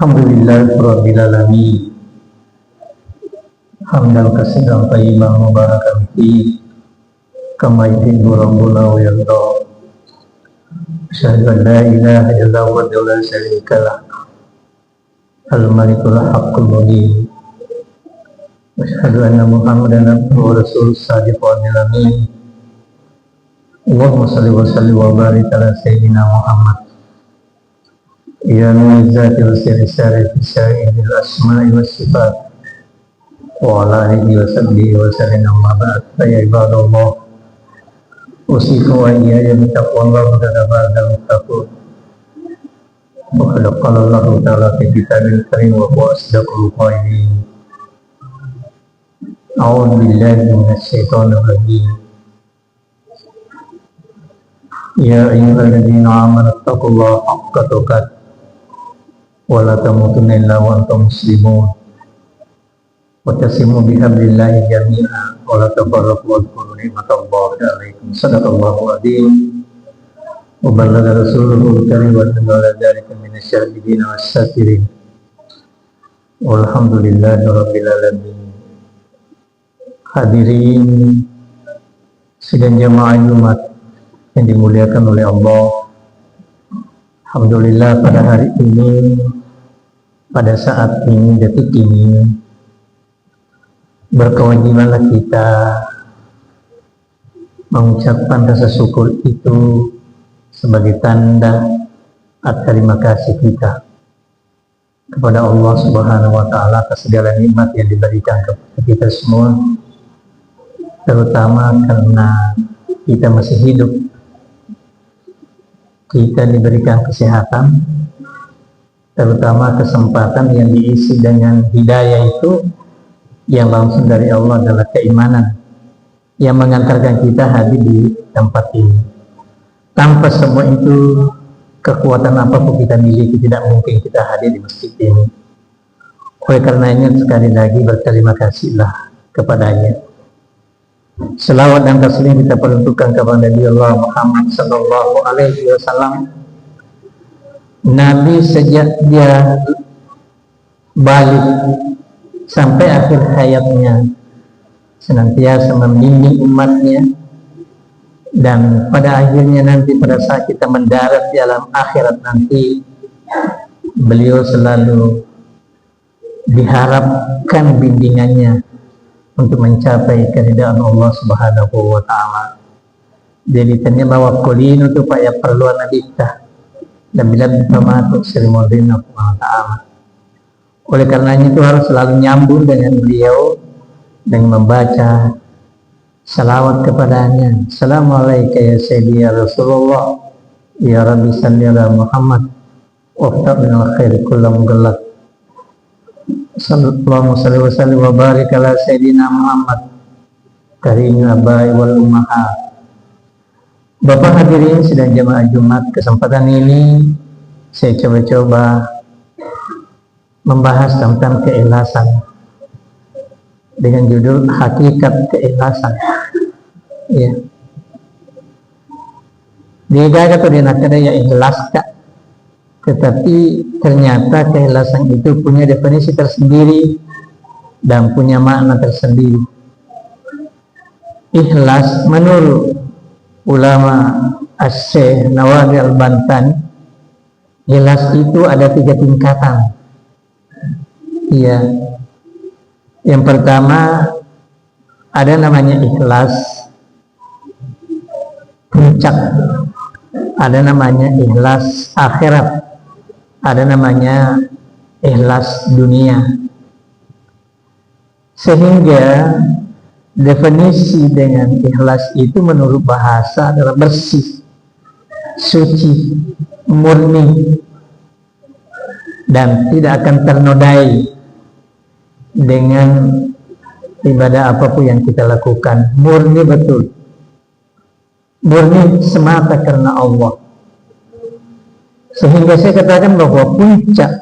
Alhamdulillahirabbil alamin. Hamdan katsiran thayyiban mubarakan fihi kama yuhibbu rabbuna wa yarda. Asyhadu an la ilaha illallah wahdahu la syarika lah. Al-malikul haqqul mubin. Asyhadu anna Muhammadan abduhu wa rasuluhu shadiqul amin. Allahumma shalli wa sallim wa barik ala sayyidina Muhammad. Ya mu'izzati wa sirri bil asma'i was sifat wa ala alihi wa sahbihi wa sallam amma ba'd. Ya ibadallah, usikum wa iyaya bi taqwallah wa tadabbur taqwa. Wa qala Allah ta'ala fi kitabil karim wa huwa asdaqul qailin. A'udzu billahi minasy syaithanir rajim. Ya ayyuhalladzina amanu taqullaha haqqa tuqatih wa la tamutunna illa wa antum muslimun. Wa tasimu bihablillahi jami'an wa la tafarraqu wa dhkuru ni'matallahi 'alaikum. Shadaqallahu adzim. Wa ballagha rasuluhul karim wa ala dzalika minasyahidin was-sakirin. Walhamdulillahi rabbil alamin. Hadirin sidang jamaah Jumat yang dimuliakan oleh Allah. Alhamdulillah pada hari ini, pada saat ini, detik ini, berkewajibanlah kita mengucapkan rasa syukur itu sebagai tanda terima kasih kita kepada Allah Subhanahu wa Ta'ala atas segala nikmat yang diberikan kepada kita semua, terutama karena kita masih hidup, kita diberikan kesehatan, terutama kesempatan yang diisi dengan hidayah itu yang langsung dari Allah adalah keimanan yang mengantarkan kita hadir di tempat ini. Tanpa semua itu, kekuatan apapun kita miliki tidak mungkin kita hadir di masjid ini. Oleh karenanya sekali lagi berterima kasihlah kepadanya. Selawat dan taslim kita peruntukkan kepada Nabi Allah Muhammad sallallahu alaihi wasallam. Nabi sejak dia balik sampai akhir hayatnya senantiasa membimbing umatnya, dan pada akhirnya nanti pada saat kita mendarat di alam akhirat nanti, beliau selalu diharapkan bimbingannya untuk mencapai keridhaan Allah Subhanahu wa Ta'ala. Jadi tanya bahwa kulin untuk ya perluan nabita dan bila bermatuk serimodina Allah Ta'ala. Oleh karenanya itu harus selalu nyambung dengan beliau dengan membaca salawat kepadanya. Assalamualaikum ya Sayyidi ya Rasulullah, ya Rabbi salli ala Muhammad wafta minal khairi kullam galak. Sallallahu alaihi wasallam wa barik ala Sayyidina Muhammad karimil abai wal ummahat. Bapak hadirin sidang jamaah Jumat, kesempatan ini saya coba membahas tentang keikhlasan dengan judul hakikat keikhlasan. Ya. Dia kata dia nak ada ya ikhlas tak. Tetapi ternyata keikhlasan itu punya definisi tersendiri dan punya makna tersendiri. Ikhlas menurut ulama Asy-Syaikh Nawawi Al-Bantani, ikhlas itu ada 3 tingkatan. Iya. Yang pertama ada namanya ikhlas puncak, ada namanya ikhlas akhirat, ada namanya ikhlas dunia. Sehingga definisi dengan ikhlas itu menurut bahasa adalah bersih, suci, murni, dan tidak akan ternodai dengan ibadah apapun yang kita lakukan. Murni betul, murni semata karena Allah. Sehingga saya katakan bahwa puncak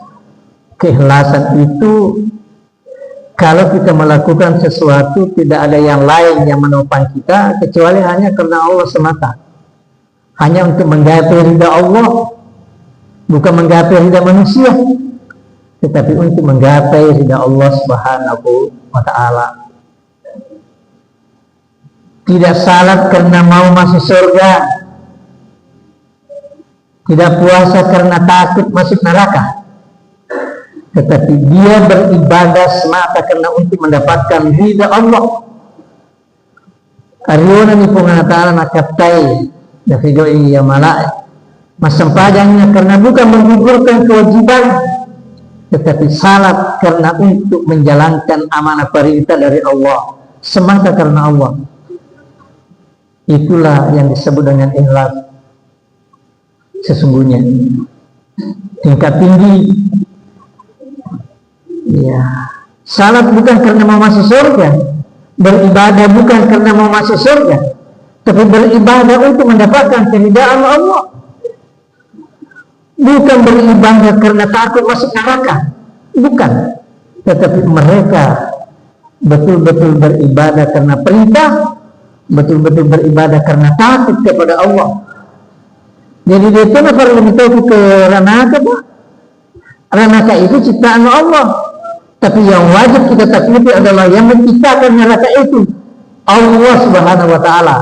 keikhlasan itu kalau kita melakukan sesuatu tidak ada yang lain yang menopang kita kecuali hanya karena Allah semata, hanya untuk menggapai ridha Allah, bukan menggapai ridha manusia. tetapi untuk menggapai ridha Allah Subhanahu wa Ta'ala. Tidak salat karena mau masuk surga, tidak puasa karena takut masuk neraka, tetapi dia beribadah semata karena untuk mendapatkan ridha Allah. Ariona ni pengatala nakaptai da video iya malai masampajangnya karena bukan menggugurkan kewajiban, tetapi salat karena untuk menjalankan amanah perintah dari Allah semata karena Allah. Itulah yang disebut dengan ikhlas. Sesungguhnya tingkat tinggi ya, salat bukan karena mau masuk surga, beribadah bukan karena mau masuk surga, tapi beribadah untuk mendapatkan keridhaan Allah. Bukan beribadah karena takut masuk neraka, bukan, tetapi mereka betul-betul beribadah karena perintah, betul-betul beribadah karena takut kepada Allah. Jadi dia itu apa lebih tahu ke ranaka, Pak? Ranaka itu ciptaan Allah, tapi yang wajib kita takuti adalah yang menciptakan neraka itu, Allah Subhanahu wa Ta'ala.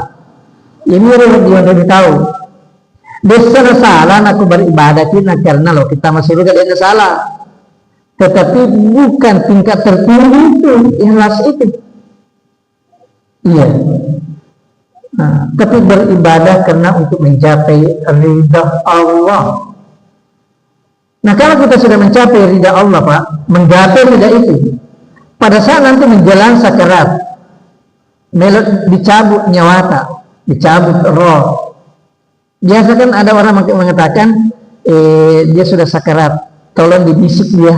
Ini yang dia tahu. Dosa salah aku beribadah karena lo kita masih surga dia salah, tetapi bukan tingkat tertinggi itu ikhlas itu. Iya. Nah, tapi beribadah karena untuk mencapai ridha Allah. Nah, kalau kita sudah mencapai ridha Allah, Pak, menggapai ridha itu, pada saat nanti menjelang sakarat, dicabut nyawata, dicabut roh. Biasa kan ada orang mengatakan, dia sudah sakarat, tolong dibisik dia.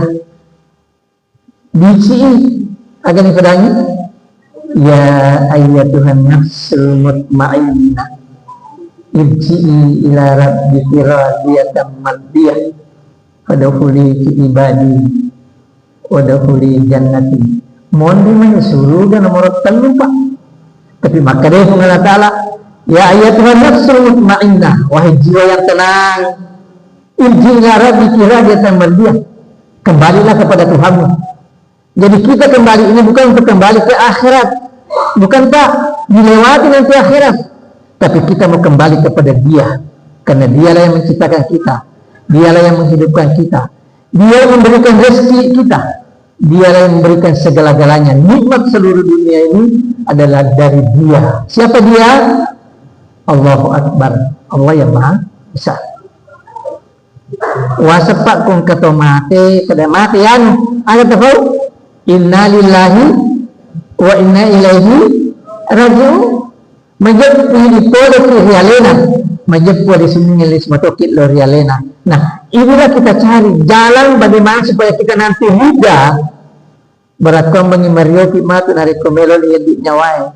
Bisik, agar dipedangin. Ya ayyatuhan nafsul mutmainnah, irji'i ila rabbiki radiyatan mardiyah, fadkhuli fi ibadi wadkhuli jannati. Mohon dimana surga nomor 3, Pak. Tapi maka dia Allah Ta'ala, ya ayyatuhan nafsul mutmainnah, wahai jiwa yang tenang, irji'i ila rabbiki radiyatan mardiyah, kembalilah kepada Tuhanmu. Jadi kita kembali ini bukan untuk kembali ke akhirat, bukan Pak dilewati nanti akhirat, tapi kita mau kembali kepada Dia, karena Dialah yang menciptakan kita, Dialah yang menghidupkan kita, Dia yang memberikan rezeki kita, Dialah yang memberikan segala-galanya. Nikmat seluruh dunia ini adalah dari Dia. Siapa Dia? Allahu Akbar, Allah yang Maha Besar. Wasepak kung katomate pada matian ada tahu. Inna lillahi wa inna ilaihi raji'un. Majappu di pole rialena, majappu di sini ngelis matokit lo rialena. Nah, inilah kita cari jalan bagaimana supaya kita nanti mudah berakam bagi Mario matu nari komelo di nyawai.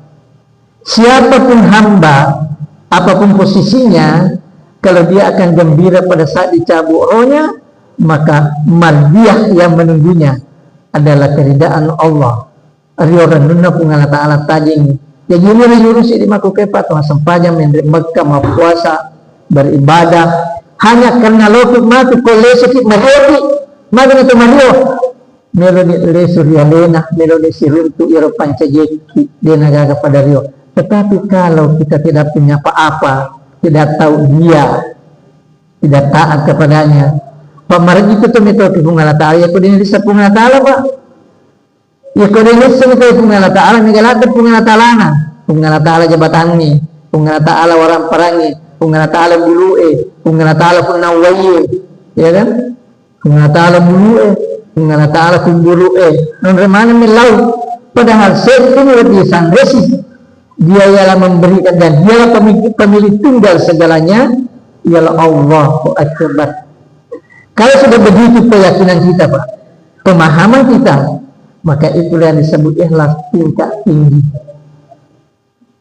Siapapun hamba, apapun posisinya, kalau dia akan gembira pada saat dicabut rohnya, maka mardiah yang menunggunya adalah keridaan Allah. Rioran nuna pungal Ta'ala tajing. Jadi ini jurus di maku kepat sampaja mendrik Mekah puasa beribadah hanya karena lokut matu kolesik meroti magana to mario melodi lesu rialena melodi siruntu iro pancajeki dia nagaga pada rio. Tetapi kalau kita tidak punya apa-apa, tidak tahu Dia, tidak taat kepadanya, pamarag itu tuh metode pungal Ta'ala ya kudin di pungal Ta'ala, Pak. Ya kau dengar semua pungal Ta'ala, negara pungal Ta'ala jabatan ni, pungal Ta'ala orang perangi, pungal Ta'ala bulu'e, pungal Ta'ala punawaye, ya kan? Pungal Ta'ala bulu'e, pungal Ta'ala kumbulu'e, non remana milau, padahal sesuatu lebih sangresi, Dia ialah memberikan dan Dialah pemilik tunggal segalanya, ialah Allahu Akbar. Kalau sudah begitu keyakinan kita, Pak, pemahaman kita, maka itulah yang disebut ikhlas tingkat tinggi.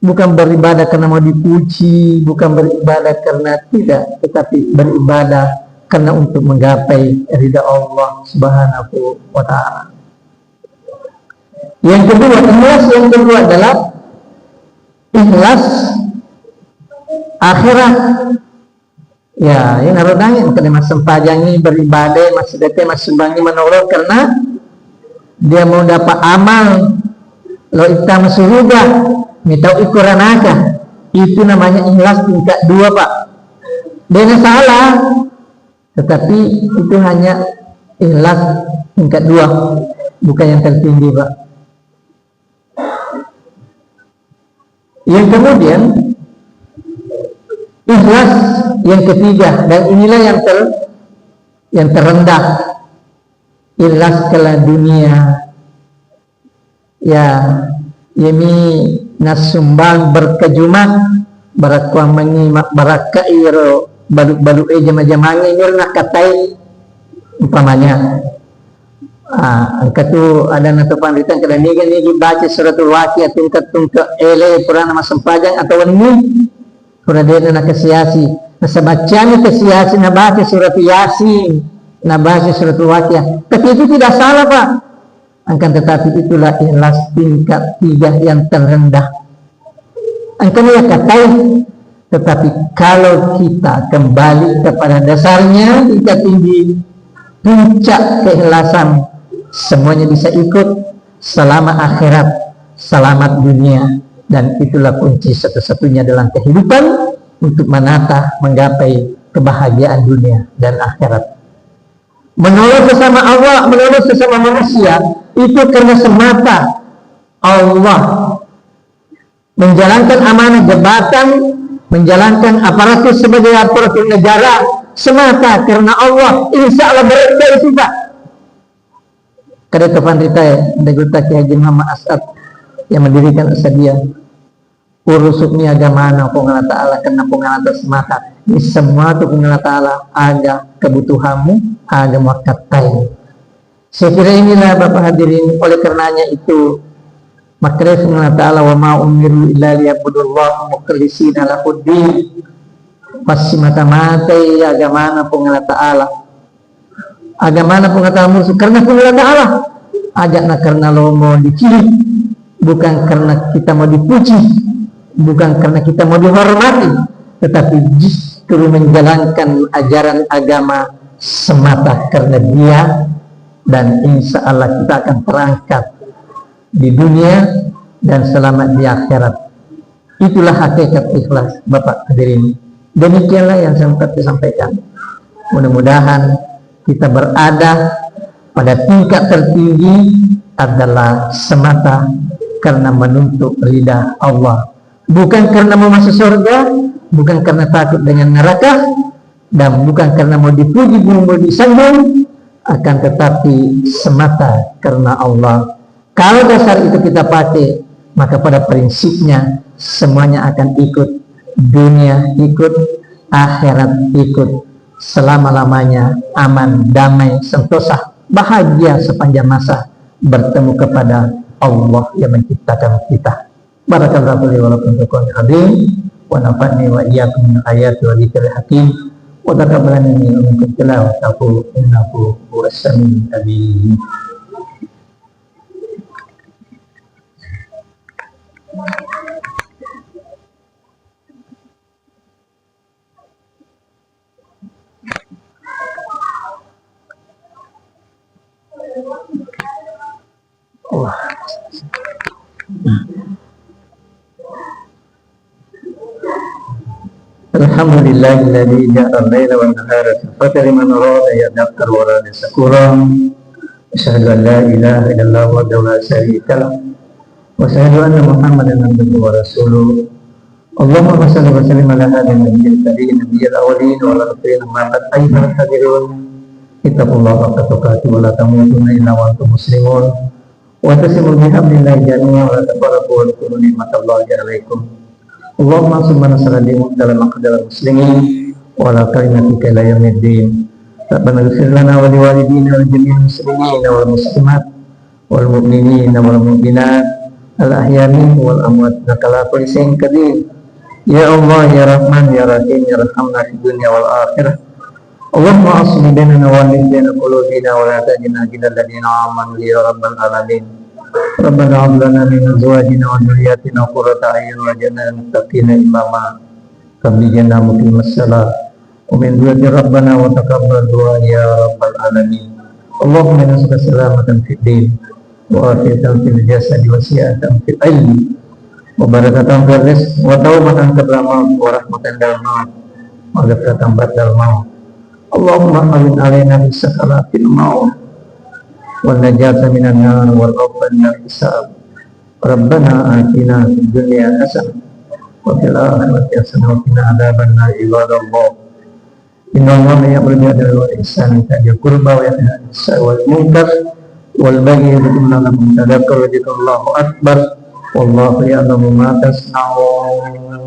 Bukan beribadah karena mau dipuji, bukan beribadah karena tidak, tetapi beribadah karena untuk menggapai ridha Allah Subhanahu wa Ta'ala. Yang kedua, ikhlas yang kedua adalah ikhlas akhirat. Ya, yang narodangin kena mas sempajangi beribadah, mas sedekah, mas sumbangi menolong karena dia mau dapat amal lo kita surga minta ukuran aja. Itu namanya ikhlas tingkat 2, Pak. Dia salah, tetapi itu hanya ikhlas tingkat 2, bukan yang tertinggi, Pak. Yang kemudian ikhlas yang ketiga, dan inilah yang terendah, ikhlas kala dunia. Ya, ini nasumbang berkejumak barakuang menyimak barakairo balu-balu jama-jamangi mirna katai umpamanya. Angka tu ada natu panditan kada nigan ni baca suratul waqiah tingkat tungka ele purana masempajang atau ini purana na kasiasi na sabacanya kasiasi na baca surat yasin na baca suratul waqiah, tapi itu tidak salah, Pak. Akan tetapi itulah ikhlas tingkat 3 yang terendah. Angkanya katai, tetapi kalau kita kembali kepada dasarnya tingkat tinggi, puncak keikhlasan, semuanya bisa ikut selama akhirat, selamat dunia, dan itulah kunci satu-satunya dalam kehidupan untuk menata, menggapai kebahagiaan dunia dan akhirat. Menolong sesama Allah, menolong sesama manusia, itu karena semata Allah menjalankan amanah jabatan, menjalankan aparatur sebagai aparatur negara, semata karena Allah. Insya Allah berita itu, Pak. Kada kapan rita ya, Daguta Ki Haji Muhammad As'ad yang mendirikan Asadiyah. Urusukni agama na pengalat Ta'ala karena pengalat semata. Ini semua itu pengalat Ta'ala ada kebutuhanmu, ada makatai. Saya kira inilah Bapak hadirin, oleh karenanya itu maka pengalat Ta'ala wa ma umiru illa liya'budullah mukhlisina lahuddin. Pasti mata-mata agama na pengalat Ta'ala. Agama na pengalat Ta'ala musuh karena pengalat Ta'ala. Ajak na karena lo mau diciri, bukan karena kita mau dipuji, bukan karena kita mau dihormati, tetapi justru menjalankan ajaran agama semata karena dia, dan insya Allah kita akan terangkat di dunia dan selamat di akhirat. Itulah hakikat ikhlas, Bapak hadirin. Demikianlah yang sempat disampaikan. Mudah-mudahan kita berada pada tingkat tertinggi adalah semata karena menuntut ridha Allah, bukan karena mau masuk surga, bukan karena takut dengan neraka, dan bukan karena mau dipuji, mau disambung, akan tetapi semata karena Allah. Kalau dasar itu kita pakai, maka pada prinsipnya semuanya akan ikut, dunia ikut, akhirat ikut, selama-lamanya aman, damai, sentosa, bahagia sepanjang masa bertemu kepada Allah yang menciptakan kita. Barakallahu li wa lakum fil Qur'anil azim wa nafa'ni wa iyyakum min ayati wa dzikril hakim wa taqabbalani minkum tilawatahu innahu huwas samiul alim. Alhamdulillahilladzi ja'ala al-laila wan nahara khilfatan liman arada yadhakkar wa arada syakura. Asyhadu an la ilaha illallah wahdahu la syarika lah wa asyhadu anna Muhammadan abduhu wa rasuluh. Allahumma shalli wa sallim ala hadhihi nabiyil karim nabiyil awwalin wa ala akhirin ma qad ayyuhal hadirun. Ittaqullaha haqqa tuqatih wa la tamutunna illa wa antum muslimun. Wa tasimu bihamdillahi jami'an wa la tafarraqu wa dhkuru ni'matallahi 'alaikum. Allahumma subhanahu wa ta'ala dalam aqdal muslimin wa la kainatika ila yaumiddin. Rabbana ighfir lana wa liwalidina wa jami'il muslimina wal muslimat wal mu'minina wal mu'minat al ahya'i wal amwat innaka ala kulli shay'in qadir. Ya Allah ya Rahman ya Rahim ya Rahman fid dunya wal akhirah. Allahumma aslih bainana wa baina qulubina wa la tajina ila alladziina amanu ya rabbal alamin. Rabbana hab lana min azwajina wa dhurriyyatina qurrata a'yun waj'alna lil muttaqina imama. Rabbana muqimas salat ومن ذرية ربنا وتقبل دعاء يا رب العالمين. اللهم إنا نسألك سلامة في الدين وعافية في الجسد وسعة في العلم وبركة في الرزق وتوبة قبل الموت ورحمة عند الموت وغفرة بعد الموت. اللهم أعن علينا بسخرات الموت والنجاة من النار والعفو من الحساب. ربنا آتنا في الدنيا حسنة وفي الآخرة حسنة وقنا عذاب النار. عباد الله إن الله يأمر بالعدل والإحسان وإيتاء ذي القربى وينهى عن الفحشاء والمنكر والبغي يعظكم لعلكم تذكرون. الله أكبر والله يعلم ما تصنعون.